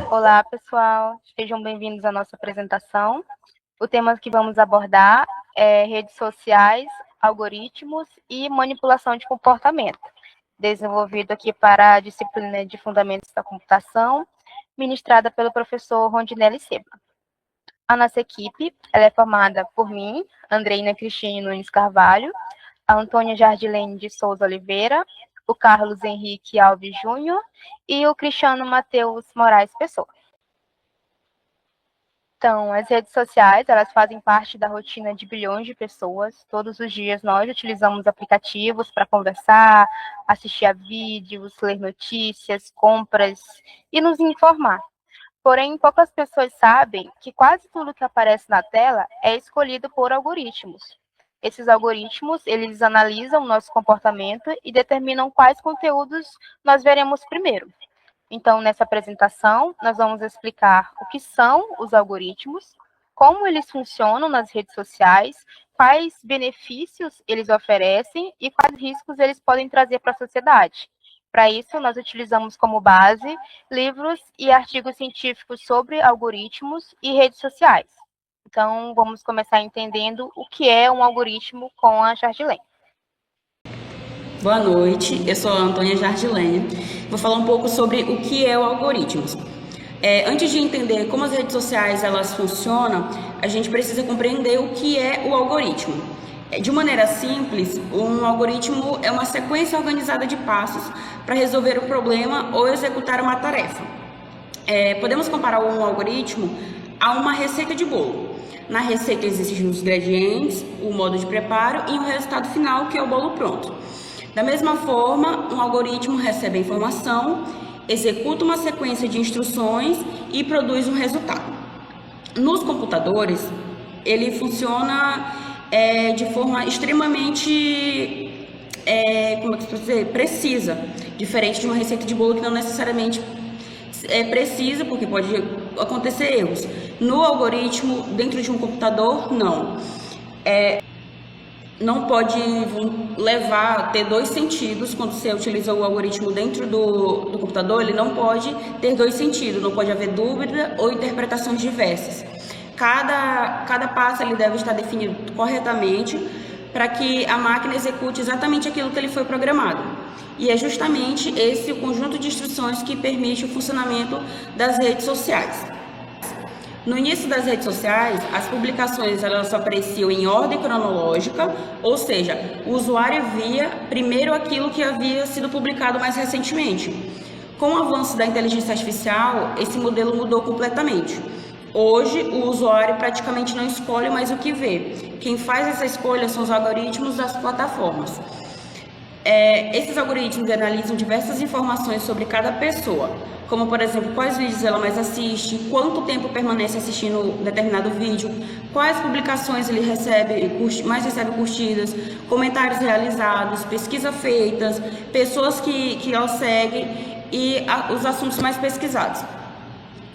Olá, pessoal. Sejam bem-vindos à nossa apresentação. O tema que vamos abordar é redes sociais, algoritmos e manipulação de comportamento, desenvolvido aqui para a disciplina de Fundamentos da Computação, ministrada pelo professor Rondinelli Seba. A nossa equipe ela é formada por mim, Andreina Cristine Nunes Carvalho, a Antônia Jardilene de Souza Oliveira, o Carlos Henrique Alves Júnior e o Cristiano Matheus Moraes Pessoa. Então, as redes sociais, elas fazem parte da rotina de bilhões de pessoas. Todos os dias nós utilizamos aplicativos para conversar, assistir a vídeos, ler notícias, compras e nos informar. Porém, poucas pessoas sabem que quase tudo que aparece na tela é escolhido por algoritmos. Esses algoritmos, eles analisam o nosso comportamento e determinam quais conteúdos nós veremos primeiro. Então, nessa apresentação, nós vamos explicar o que são os algoritmos, como eles funcionam nas redes sociais, quais benefícios eles oferecem e quais riscos eles podem trazer para a sociedade. Para isso, nós utilizamos como base livros e artigos científicos sobre algoritmos e redes sociais. Então, vamos começar entendendo o que é um algoritmo com a Jardilene. Boa noite, eu sou a Antônia Jardilene. Vou falar um pouco sobre o que é o algoritmo. Antes de entender como as redes sociais elas funcionam, a gente precisa compreender o que é o algoritmo. De maneira simples, um algoritmo é uma sequência organizada de passos para resolver um problema ou executar uma tarefa. Podemos comparar um algoritmo a uma receita de bolo. Na receita existem os ingredientes, o modo de preparo e o resultado final, que é o bolo pronto. Da mesma forma, um algoritmo recebe a informação, executa uma sequência de instruções e produz um resultado. Nos computadores, ele funciona de forma extremamente precisa, diferente de uma receita de bolo que não necessariamente é precisa, porque pode acontecer erros. No algoritmo, dentro de um computador, não. Não pode ter dois sentidos. Quando você utiliza o algoritmo dentro do computador, ele não pode ter dois sentidos, não pode haver dúvida ou interpretações diversas. Cada passo ele deve estar definido corretamente para que a máquina execute exatamente aquilo que ele foi programado. E é justamente esse o conjunto de instruções que permite o funcionamento das redes sociais. No início das redes sociais, as publicações elas apareciam em ordem cronológica, ou seja, o usuário via primeiro aquilo que havia sido publicado mais recentemente. Com o avanço da inteligência artificial, esse modelo mudou completamente. Hoje, o usuário praticamente não escolhe mais o que vê. Quem faz essa escolha são os algoritmos das plataformas. Esses algoritmos analisam diversas informações sobre cada pessoa, como, por exemplo, quais vídeos ela mais assiste, quanto tempo permanece assistindo determinado vídeo, quais publicações ele mais recebe curtidas, comentários realizados, pesquisas feitas, pessoas que ela segue e os assuntos mais pesquisados.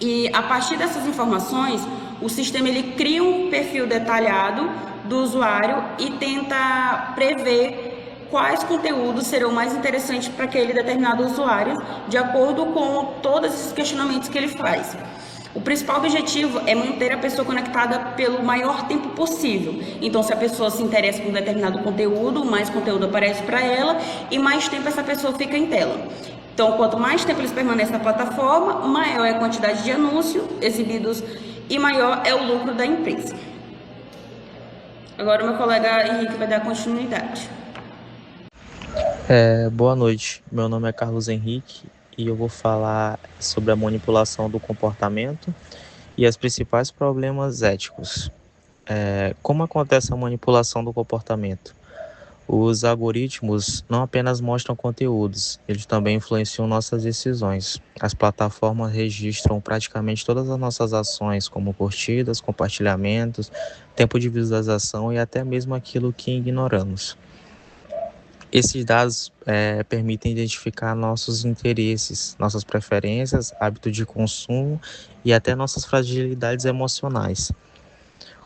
E a partir dessas informações, o sistema ele cria um perfil detalhado do usuário e tenta prever quais conteúdos serão mais interessantes para aquele determinado usuário, de acordo com todos esses questionamentos que ele faz. O principal objetivo é manter a pessoa conectada pelo maior tempo possível. Então, se a pessoa se interessa por um determinado conteúdo, mais conteúdo aparece para ela e mais tempo essa pessoa fica em tela. Então, quanto mais tempo eles permanecem na plataforma, maior é a quantidade de anúncios exibidos e maior é o lucro da empresa. Agora, o meu colega Henrique vai dar continuidade. Boa noite, meu nome é Carlos Henrique e eu vou falar sobre a manipulação do comportamento e os principais problemas éticos. Como acontece a manipulação do comportamento? Os algoritmos não apenas mostram conteúdos, eles também influenciam nossas decisões. As plataformas registram praticamente todas as nossas ações, como curtidas, compartilhamentos, tempo de visualização e até mesmo aquilo que ignoramos. Esses dados permitem identificar nossos interesses, nossas preferências, hábitos de consumo e até nossas fragilidades emocionais.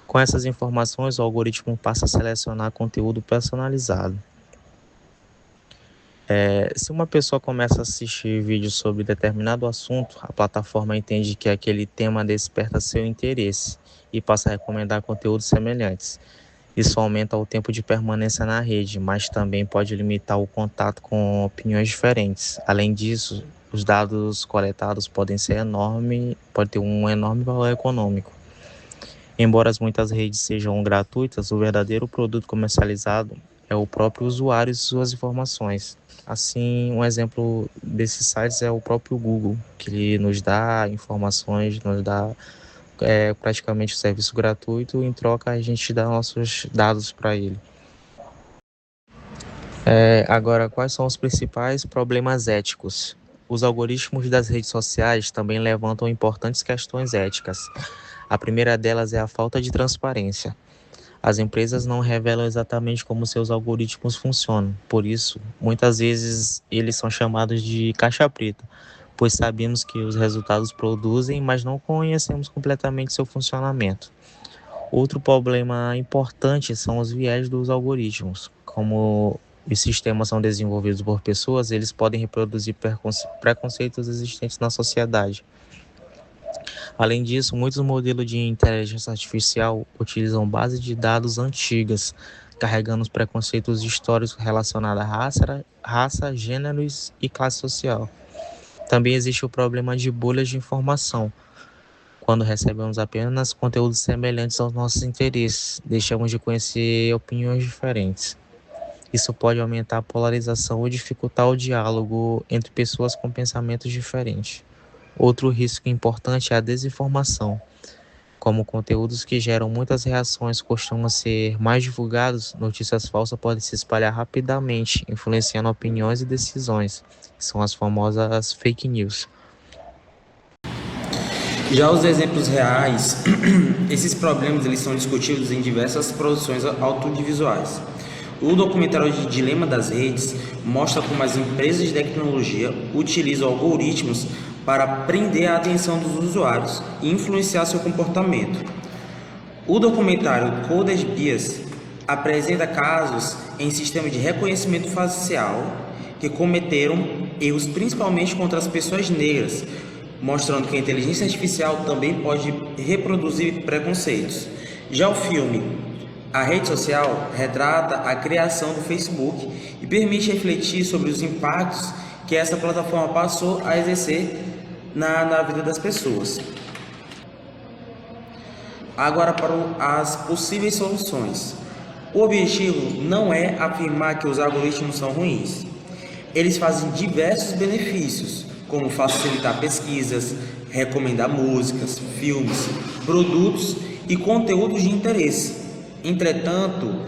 Com essas informações, o algoritmo passa a selecionar conteúdo personalizado. Se uma pessoa começa a assistir vídeos sobre determinado assunto, a plataforma entende que aquele tema desperta seu interesse e passa a recomendar conteúdos semelhantes. Isso aumenta o tempo de permanência na rede, mas também pode limitar o contato com opiniões diferentes. Além disso, os dados coletados podem ter um enorme valor econômico. Embora muitas redes sejam gratuitas, o verdadeiro produto comercializado é o próprio usuário e suas informações. Assim, um exemplo desses sites é o próprio Google, que ele nos dá informações, nos dá praticamente o serviço gratuito, em troca a gente dá nossos dados para ele. Agora, quais são os principais problemas éticos? Os algoritmos das redes sociais também levantam importantes questões éticas. A primeira delas é a falta de transparência. As empresas não revelam exatamente como seus algoritmos funcionam, por isso, muitas vezes eles são chamados de caixa preta, pois sabemos que os resultados produzem, mas não conhecemos completamente seu funcionamento. Outro problema importante são os viés dos algoritmos. Como os sistemas são desenvolvidos por pessoas, eles podem reproduzir preconceitos existentes na sociedade. Além disso, muitos modelos de inteligência artificial utilizam bases de dados antigas, carregando os preconceitos históricos relacionados à raça, gêneros e classe social. Também existe o problema de bolhas de informação. Quando recebemos apenas conteúdos semelhantes aos nossos interesses, deixamos de conhecer opiniões diferentes. Isso pode aumentar a polarização ou dificultar o diálogo entre pessoas com pensamentos diferentes. Outro risco importante é a desinformação. Como conteúdos que geram muitas reações costumam ser mais divulgados, notícias falsas podem se espalhar rapidamente, influenciando opiniões e decisões, que são as famosas fake news. Já os exemplos reais, esses problemas eles são discutidos em diversas produções audiovisuais. O documentário de Dilema das Redes mostra como as empresas de tecnologia utilizam algoritmos para prender a atenção dos usuários e influenciar seu comportamento. O documentário Code Geass apresenta casos em sistemas de reconhecimento facial que cometeram erros principalmente contra as pessoas negras, mostrando que a inteligência artificial também pode reproduzir preconceitos. Já o filme A Rede Social retrata a criação do Facebook e permite refletir sobre os impactos que essa plataforma passou a exercer na vida das pessoas. Agora para as possíveis soluções. O objetivo não é afirmar que os algoritmos são ruins. Eles fazem diversos benefícios, como facilitar pesquisas, recomendar músicas, filmes, produtos e conteúdos de interesse. Entretanto,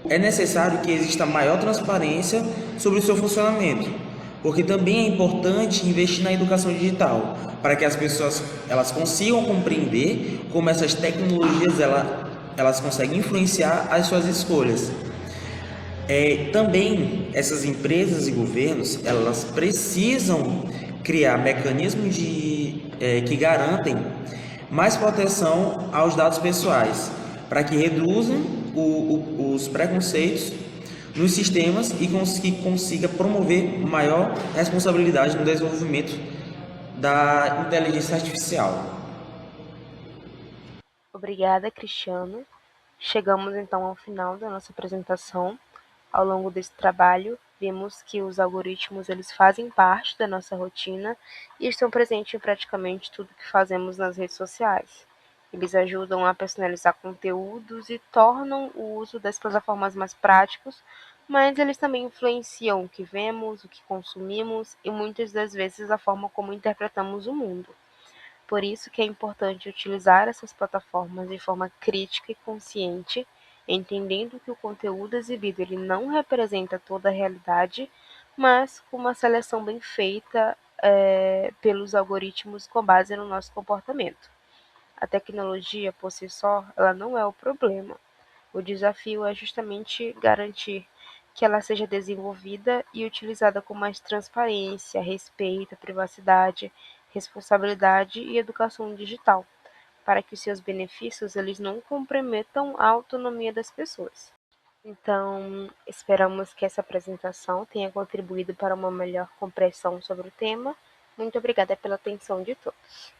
é necessário que exista maior transparência sobre o seu funcionamento, porque também é importante investir na educação digital, para que as pessoas elas consigam compreender como essas tecnologias elas conseguem influenciar as suas escolhas. Também essas empresas e governos elas precisam criar mecanismos que garantem mais proteção aos dados pessoais, para que reduzam os preconceitos nos sistemas e consiga promover maior responsabilidade no desenvolvimento da inteligência artificial. Obrigada, Cristiano. Chegamos então ao final da nossa apresentação. Ao longo desse trabalho, vimos que os algoritmos eles fazem parte da nossa rotina e estão presentes em praticamente tudo que fazemos nas redes sociais. Eles ajudam a personalizar conteúdos e tornam o uso das plataformas mais práticos, mas eles também influenciam o que vemos, o que consumimos e muitas das vezes a forma como interpretamos o mundo. Por isso que é importante utilizar essas plataformas de forma crítica e consciente, entendendo que o conteúdo exibido ele não representa toda a realidade, mas com uma seleção bem feita pelos algoritmos com base no nosso comportamento. A tecnologia, por si só, ela não é o problema. O desafio é justamente garantir que ela seja desenvolvida e utilizada com mais transparência, respeito à privacidade, responsabilidade e educação digital, para que os seus benefícios eles não comprometam a autonomia das pessoas. Então, esperamos que essa apresentação tenha contribuído para uma melhor compreensão sobre o tema. Muito obrigada pela atenção de todos.